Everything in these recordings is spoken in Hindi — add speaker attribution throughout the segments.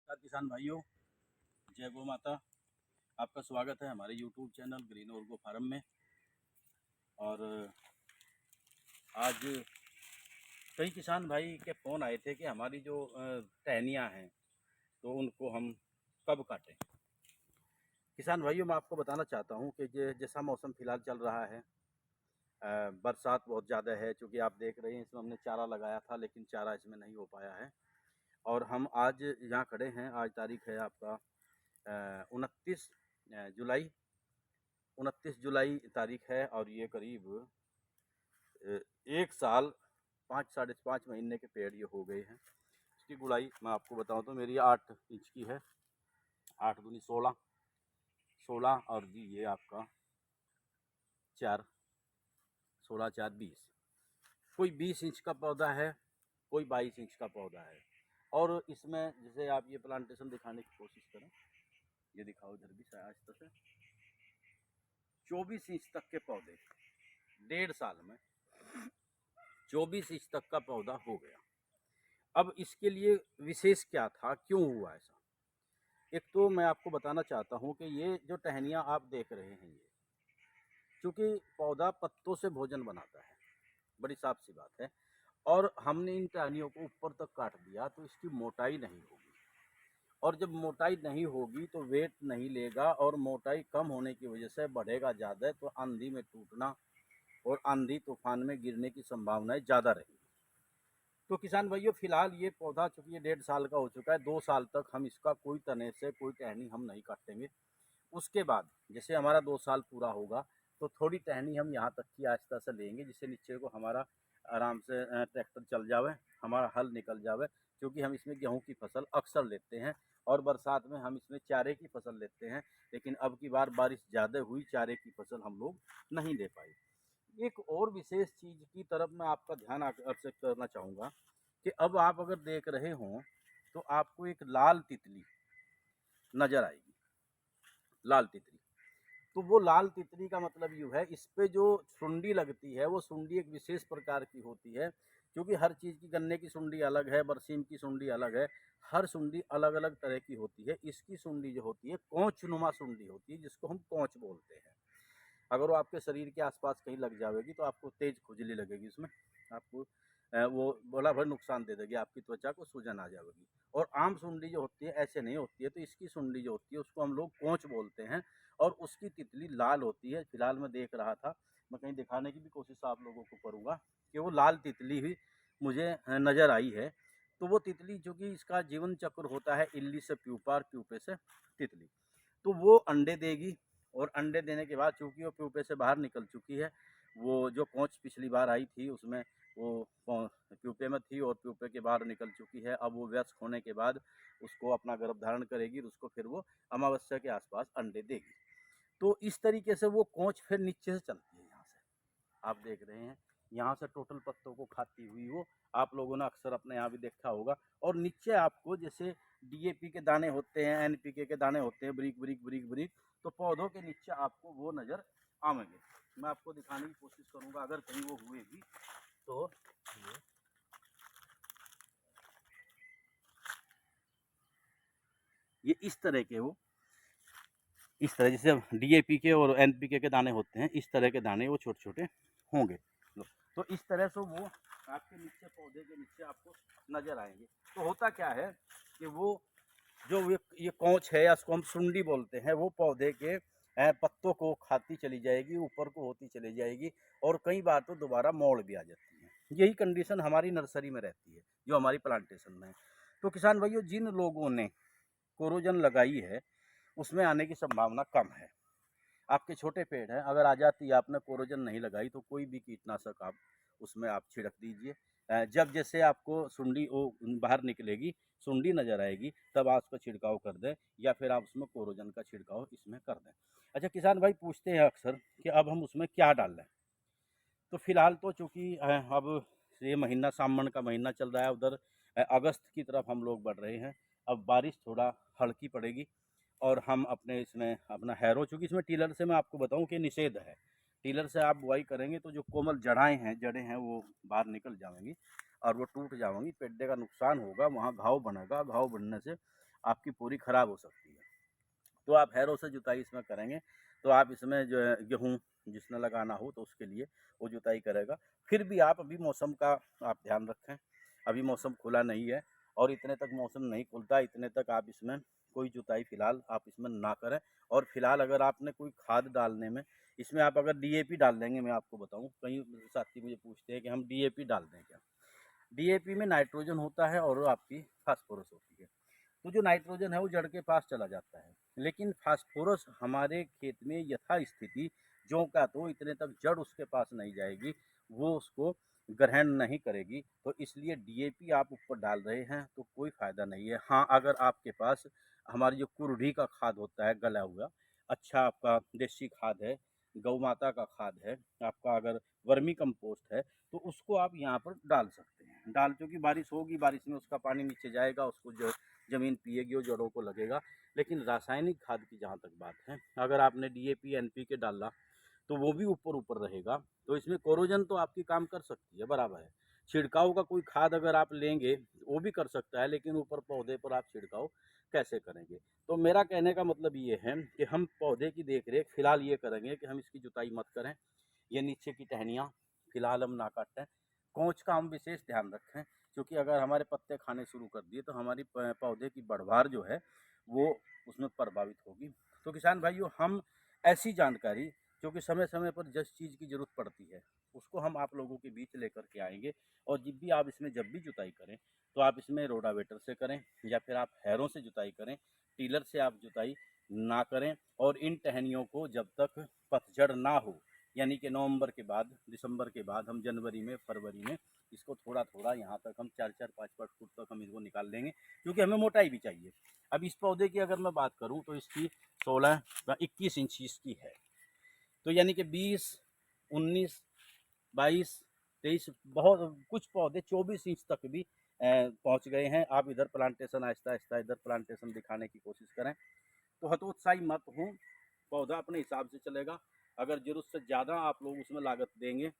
Speaker 1: नमस्कार किसान भाइयों, जय गौ माता। आपका स्वागत है हमारे YouTube चैनल ग्रीन ऑर्गो फार्म में। और आज कई किसान भाई के फ़ोन आए थे कि हमारी जो टहनियाँ हैं तो उनको हम कब काटें। किसान भाइयों, मैं आपको बताना चाहता हूँ कि जैसा मौसम फ़िलहाल चल रहा है, बरसात बहुत ज़्यादा है। चूँकि आप देख रहे हैं इसमें हमने चारा लगाया था लेकिन चारा इसमें नहीं हो पाया है। और हम आज यहाँ खड़े हैं, आज तारीख है आपका 29 जुलाई 29 जुलाई तारीख है। और ये करीब 1 साल 5 साढ़े 5 महीने के पेड़ ये हो गए हैं। इसकी गुड़ाई मैं आपको बताऊं तो मेरी 8 इंच की है। 8 दूनी 16, 16 और जी ये आपका 4, 16 4 20। कोई 20 इंच का पौधा है, कोई 22 इंच का पौधा है। और इसमें जैसे आप ये प्लांटेशन दिखाने की कोशिश करें, ये दिखाओ इधर भी आहिस्ता से। 24 इंच तक के पौधे 1.5 साल में 24 इंच तक का पौधा हो गया। अब इसके लिए विशेष क्या था, क्यों हुआ ऐसा? एक तो मैं आपको बताना चाहता हूँ कि ये जो टहनियाँ आप देख रहे हैं, ये चूँकि पौधा पत्तों से भोजन बनाता है, बड़ी साफ सी बात है। और हमने इन टहनियों को ऊपर तक काट दिया तो इसकी मोटाई नहीं होगी। और जब मोटाई नहीं होगी तो वेट नहीं लेगा, और मोटाई कम होने की वजह से बढ़ेगा ज़्यादा, तो आंधी में टूटना और आंधी तूफान में गिरने की संभावनाएं ज़्यादा रहेगी। तो किसान भाइयों, फिलहाल ये पौधा चूँकि ये 1.5 साल का हो चुका है, 2 साल तक हम इसका कोई तने से कोई टहनी हम नहीं काटेंगे। उसके बाद जैसे हमारा 2 साल पूरा होगा तो थोड़ी टहनी हम यहाँ तक की आहिस्ता से लेंगे, जिससे नीचे को हमारा आराम से ट्रैक्टर चल जावे, हमारा हल निकल जावे। क्योंकि हम इसमें गेहूँ की फसल अक्सर लेते हैं और बरसात में हम इसमें चारे की फसल लेते हैं। लेकिन अब की बार बारिश ज़्यादा हुई, चारे की फसल हम लोग नहीं ले पाए। एक और विशेष चीज़ की तरफ मैं आपका ध्यान आकर्षित करना चाहूँगा कि अब आप अगर देख रहे हों तो आपको एक लाल तितली नज़र आएगी, लाल तितली। तो वो लाल तितली का मतलब यूँ है, इस पे जो सुंडी लगती है वो सुंडी एक विशेष प्रकार की होती है। क्योंकि हर चीज़ की, गन्ने की सुंडी अलग है, बरसीम की सुंडी अलग है, हर सुंडी अलग अलग तरह की होती है। इसकी सुंडी जो होती है कोंचनुमा सुंडी होती है, जिसको हम कोंच बोलते हैं। अगर वो आपके शरीर के आसपास कहीं लग जाएगी तो आपको तेज खुजली लगेगी, उसमें आपको वो बोला भर नुकसान दे देगी, आपकी त्वचा को सूजन आ जाएगी। और आम सुंडी जो होती है ऐसे नहीं होती है। तो इसकी सुंडी जो होती है उसको हम लोग कोंच बोलते हैं, और उसकी तितली लाल होती है। फिलहाल मैं देख रहा था, मैं कहीं दिखाने की भी कोशिश आप लोगों को करूँगा कि वो लाल तितली ही मुझे नज़र आई है। तो वो तितली, जो कि इसका जीवन चक्र होता है इल्ली से प्यूपा और प्यूपे से तितली, तो वो अंडे देगी। और अंडे देने के बाद चूँकि वो प्यूपे से बाहर निकल चुकी है, वो जो कोंच पिछली बार आई थी उसमें वो प्यूपे में थी और प्यूपे के बाहर निकल चुकी है। अब वो वयस्क होने के बाद उसको अपना गर्भ धारण करेगी, उसको फिर वो अमावस्या के आसपास अंडे देगी। तो इस तरीके से वो कोंच फिर नीचे से चलती है, यहाँ से आप देख रहे हैं, यहाँ से टोटल पत्तों को खाती हुई वो आप लोगों ने अक्सर अपने यहाँ भी देखा होगा। और नीचे आपको जैसे डीएपी के दाने होते हैं, एनपीके के दाने होते हैं, ब्रिक ब्रिक ब्रिक ब्रिक, तो पौधों के नीचे आपको वो नज़र आएंगे। मैं आपको दिखाने की कोशिश करूँगा अगर कहीं वो हुए भी तो। ये इस तरह के, वो इस तरह जैसे डीएपी के और एनपीके के दाने होते हैं, इस तरह के दाने वो छोटे छोटे होंगे। तो इस तरह से वो आपके नीचे, पौधे के नीचे आपको नज़र आएंगे। तो होता क्या है कि वो जो ये कोंच है या उसको हम सुंडी बोलते हैं, वो पौधे के पत्तों को खाती चली जाएगी, ऊपर को होती चली जाएगी, और कई बार तो दोबारा मोड़ भी आ जाती है। यही कंडीशन हमारी नर्सरी में रहती है, जो हमारी प्लांटेशन में है। तो किसान भाइयों, जिन लोगों ने कोरोजन लगाई है उसमें आने की संभावना कम है। आपके छोटे पेड़ हैं, अगर आ जाती है, आपने कोरोजन नहीं लगाई तो कोई भी कीटनाशक आप उसमें आप छिड़क दीजिए। जब जैसे आपको सुंडी वो बाहर निकलेगी, सुंडी नज़र आएगी, तब आप उसका छिड़काव कर दें, या फिर आप उसमें कोरोजन का छिड़काव इसमें कर दें। अच्छा, किसान भाई पूछते हैं अक्सर कि अब हम उसमें क्या डाल दें। तो फिलहाल तो चूँकि अब ये महीना सावन का महीना चल रहा है, उधर अगस्त की तरफ हम लोग बढ़ रहे हैं। अब बारिश थोड़ा हल्की पड़ेगी और हम अपने इसमें अपना हैरो, चूँकि इसमें टीलर से मैं आपको बताऊं कि निषेध है। टीलर से आप बुआई करेंगे तो जो कोमल जड़ें हैं वो बाहर निकल जाएंगी और वो टूट जाएंगी, पेड्डे का नुकसान होगा, वहाँ घाव बनेगा, घाव बनने से आपकी पूरी ख़राब हो सकती है। तो आप हैरों से जुताई इसमें करेंगे तो आप इसमें जो है गेहूँ जिसने लगाना हो तो उसके लिए वो जुताई करेगा। फिर भी आप अभी मौसम का आप ध्यान रखें, अभी मौसम खुला नहीं है और इतने तक मौसम नहीं खुलता, इतने तक आप इसमें कोई जुताई फ़िलहाल आप इसमें ना करें। और फिलहाल अगर आपने कोई खाद डालने में इसमें आप अगर डीएपी डाल देंगे, मैं आपको बताऊं, कई साथी मुझे पूछते हैं कि हम डीएपी डाल दें क्या। डीएपी में नाइट्रोजन होता है और आपकी फास्फोरस होती है। तो जो नाइट्रोजन है वो जड़ के पास चला जाता है, लेकिन फास्फोरस हमारे खेत में यथास्थिति ज्यों का तो इतने तक जड़ उसके पास नहीं जाएगी, वो उसको ग्रहण नहीं करेगी। तो इसलिए डीएपी आप ऊपर डाल रहे हैं तो कोई फ़ायदा नहीं है। हाँ, अगर आपके पास हमारी जो कुरढ़ी का खाद होता है गला हुआ, अच्छा आपका देसी खाद है, गौ माता का खाद है, आपका अगर वर्मी कंपोस्ट है, तो उसको आप यहाँ पर डाल सकते हैं। डाल, क्योंकि बारिश होगी, बारिश में उसका पानी नीचे जाएगा, उसको जो ज़मीन पिएगी और जड़ों को लगेगा। लेकिन रासायनिक खाद की जहाँ तक बात है, अगर आपने डीएपी एनपीके डाला तो वो भी ऊपर ऊपर रहेगा, तो इसमें कोरोजन तो आपकी काम कर सकती है, बराबर है। छिड़काव का कोई खाद अगर आप लेंगे वो भी कर सकता है, लेकिन ऊपर पौधे पर आप छिड़काव कैसे करेंगे। तो मेरा कहने का मतलब ये है कि हम पौधे की देख रेख फिलहाल ये करेंगे कि हम इसकी जुताई मत करें, ये नीचे की टहनियाँ फिलहाल हम ना काटें, कोंच का हम विशेष ध्यान रखें, क्योंकि अगर हमारे पत्ते खाने शुरू कर दिए तो हमारी पौधे की बढ़वार जो है वो उसमें प्रभावित होगी। तो किसान भाइयों, हम ऐसी जानकारी जो कि समय समय पर जिस चीज़ की ज़रूरत पड़ती है उसको हम आप लोगों के बीच लेकर के आएंगे। और जब भी जुताई करें तो आप इसमें रोटावेटर से करें या फिर आप हैरों से जुताई करें, टीलर से आप जुताई ना करें। और इन टहनियों को जब तक पतझड़ ना हो, यानी कि नवंबर के बाद, दिसंबर के बाद, हम जनवरी में, फरवरी में इसको थोड़ा थोड़ा यहाँ तक हम 4-4, 5-5 फुट तक हम इसको निकाल देंगे, क्योंकि हमें मोटाई भी चाहिए। अब इस पौधे की अगर मैं बात करूँ तो इसकी 16 या 21 इंच इसकी है, तो यानी कि 20, 19, 22, 23, बहुत कुछ पौधे 24 इंच तक भी पहुँच गए हैं। आप इधर प्लांटेशन आहिस्ता आहिस्ता इधर प्लांटेशन दिखाने की कोशिश करें, तो हतोत्साही मत हों, पौधा अपने हिसाब से चलेगा। अगर ज़रूरत से ज़्यादा आप लोग उसमें लागत देंगे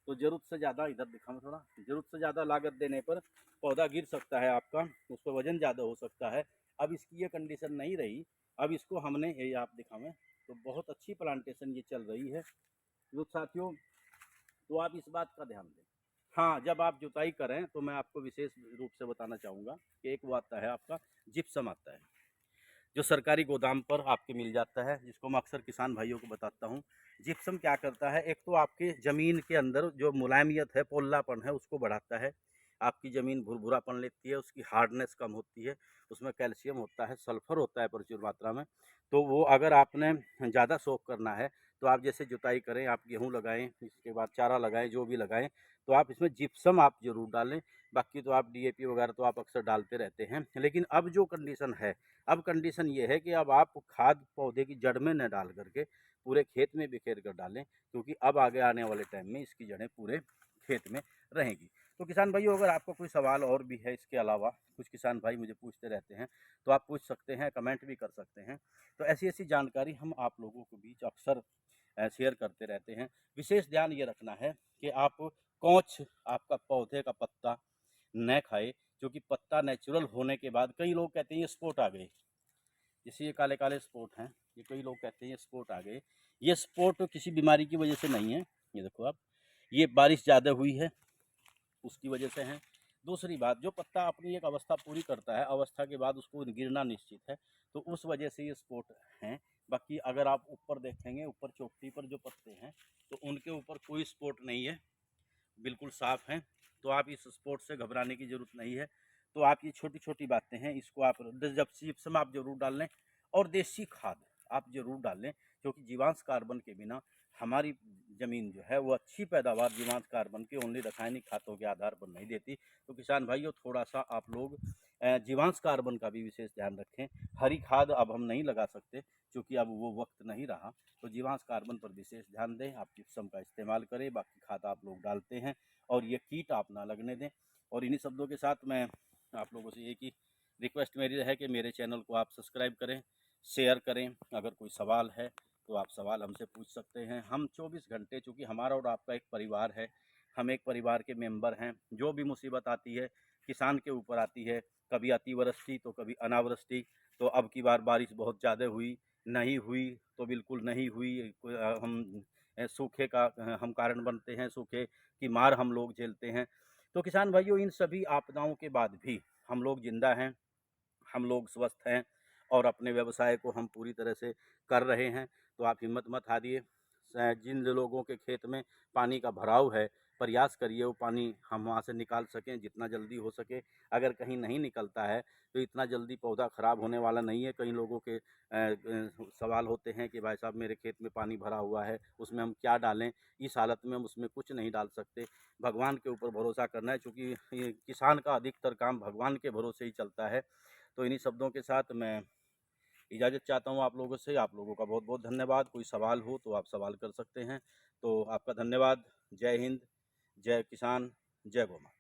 Speaker 1: तो ज़रूरत से ज़्यादा, इधर दिखाऊँ थोड़ा, ज़रूरत से ज़्यादा लागत देने पर पौधा गिर सकता है आपका, उस पर वज़न ज़्यादा हो सकता है। अब इसकी ये कंडीशन नहीं रही, अब इसको हमने, ये आप दिखावें तो बहुत अच्छी प्लांटेशन ये चल रही है। तो साथियों, तो आप इस बात का ध्यान दें। हाँ, जब आप जुताई करें तो मैं आपको विशेष रूप से बताना चाहूँगा कि एक वो आता है आपका जिप्सम आता है, जो सरकारी गोदाम पर आपके मिल जाता है, जिसको मैं अक्सर किसान भाइयों को बताता हूँ। जिप्सम क्या करता है, एक तो आपके ज़मीन के अंदर जो मुलायमियत है, पोलापन है, उसको बढ़ाता है। आपकी ज़मीन भुरभुरापन लेती है, उसकी हार्डनेस कम होती है, उसमें कैल्शियम होता है, सल्फ़र होता है प्रचुर मात्रा में। तो वो अगर आपने ज़्यादा सोख करना है तो आप जैसे जुताई करें, आप गेहूँ लगाएँ, इसके बाद चारा लगाएँ, जो भी लगाएँ, तो आप इसमें जिप्सम आप ज़रूर डालें। बाकी तो आप डीएपी वगैरह तो आप अक्सर डालते रहते हैं। लेकिन अब जो कंडीशन है, अब कंडीशन ये है कि अब आप खाद पौधे की जड़ में न डाल करके पूरे खेत में बिखेर कर डालें, क्योंकि अब आगे आने वाले टाइम में इसकी जड़ें पूरे खेत में रहेंगी। तो किसान भाइयों, अगर आपका कोई सवाल और भी है इसके अलावा, कुछ किसान भाई मुझे पूछते रहते हैं, तो आप पूछ सकते हैं, कमेंट भी कर सकते हैं। तो ऐसी ऐसी जानकारी हम आप लोगों के बीच अक्सर शेयर करते रहते हैं। विशेष ध्यान ये रखना है कि आप कोंच आपका पौधे का पत्ता न खाए, क्योंकि पत्ता नेचुरल होने के बाद कई लोग कहते हैं ये स्पॉट आ गए, जैसे ये काले काले स्पॉट हैं, ये कई लोग कहते हैं ये स्पॉट आ गए। ये स्पॉट किसी बीमारी की वजह से नहीं है, ये देखो आप, ये बारिश ज़्यादा हुई है उसकी वजह से है। दूसरी बात, जो पत्ता अपनी एक अवस्था पूरी करता है, अवस्था के बाद उसको गिरना निश्चित है, तो उस वजह से ये स्पॉट हैं। बाकी अगर आप ऊपर देखेंगे, ऊपर चोटी पर जो पत्ते हैं तो उनके ऊपर कोई स्पॉट नहीं है, बिल्कुल साफ़ हैं। तो आप इस स्पॉट से घबराने की ज़रूरत नहीं है। तो आप ये छोटी छोटी बातें हैं, इसको आप जब जिप्सम आप ज़रूर डाल लें, और देसी खाद आप ज़रूर डाल लें, क्योंकि जीवांश कार्बन के बिना हमारी ज़मीन जो है वो अच्छी पैदावार जीवांश कार्बन के ओनली रासायनिक खादों के आधार पर नहीं देती। तो किसान भाइयों, थोड़ा सा आप लोग जीवांश कार्बन का भी विशेष ध्यान रखें। हरी खाद अब हम नहीं लगा सकते क्योंकि अब वो वक्त नहीं रहा, तो जीवांश कार्बन पर विशेष ध्यान दें, आप जिप्सम का इस्तेमाल करें। बाकी खाद आप लोग डालते हैं और ये कीट आप ना लगने दें। और इन्हीं शब्दों के साथ मैं आप लोगों से एक ही रिक्वेस्ट मेरी है कि मेरे चैनल को आप सब्सक्राइब करें, शेयर करें। अगर कोई सवाल है तो आप सवाल हमसे पूछ सकते हैं। हम 24 घंटे, चूँकि हमारा और आपका एक परिवार है, हम एक परिवार के मेंबर हैं, जो भी मुसीबत आती है किसान के ऊपर आती है, कभी अतिवृष्टि तो कभी अनावृष्टि। तो अब की बार बारिश बहुत ज़्यादा हुई, नहीं हुई तो बिल्कुल नहीं हुई। हम सूखे का हम कारण बनते हैं, सूखे की मार हम लोग झेलते हैं। तो किसान भाइयों, इन सभी आपदाओं के बाद भी हम लोग ज़िंदा हैं, हम लोग स्वस्थ हैं और अपने व्यवसाय को हम पूरी तरह से कर रहे हैं। तो आप हिम्मत मत हारिए। जिन लोगों के खेत में पानी का भराव है, प्रयास करिए वो पानी हम वहाँ से निकाल सकें जितना जल्दी हो सके। अगर कहीं नहीं निकलता है तो इतना जल्दी पौधा ख़राब होने वाला नहीं है। कई लोगों के सवाल होते हैं कि भाई साहब मेरे खेत में पानी भरा हुआ है, उसमें हम क्या डालें? इस हालत में हम उसमें कुछ नहीं डाल सकते। भगवान के ऊपर भरोसा करना है, चूँकि ये किसान का अधिकतर काम भगवान के भरोसे ही चलता है। तो इन्हीं शब्दों के साथ मैं इजाज़त चाहता हूँ आप लोगों से। आप लोगों का बहुत-बहुत धन्यवाद। कोई सवाल हो तो आप सवाल कर सकते हैं। तो आपका धन्यवाद। जय हिंद, जय किसान, जय गौ माता।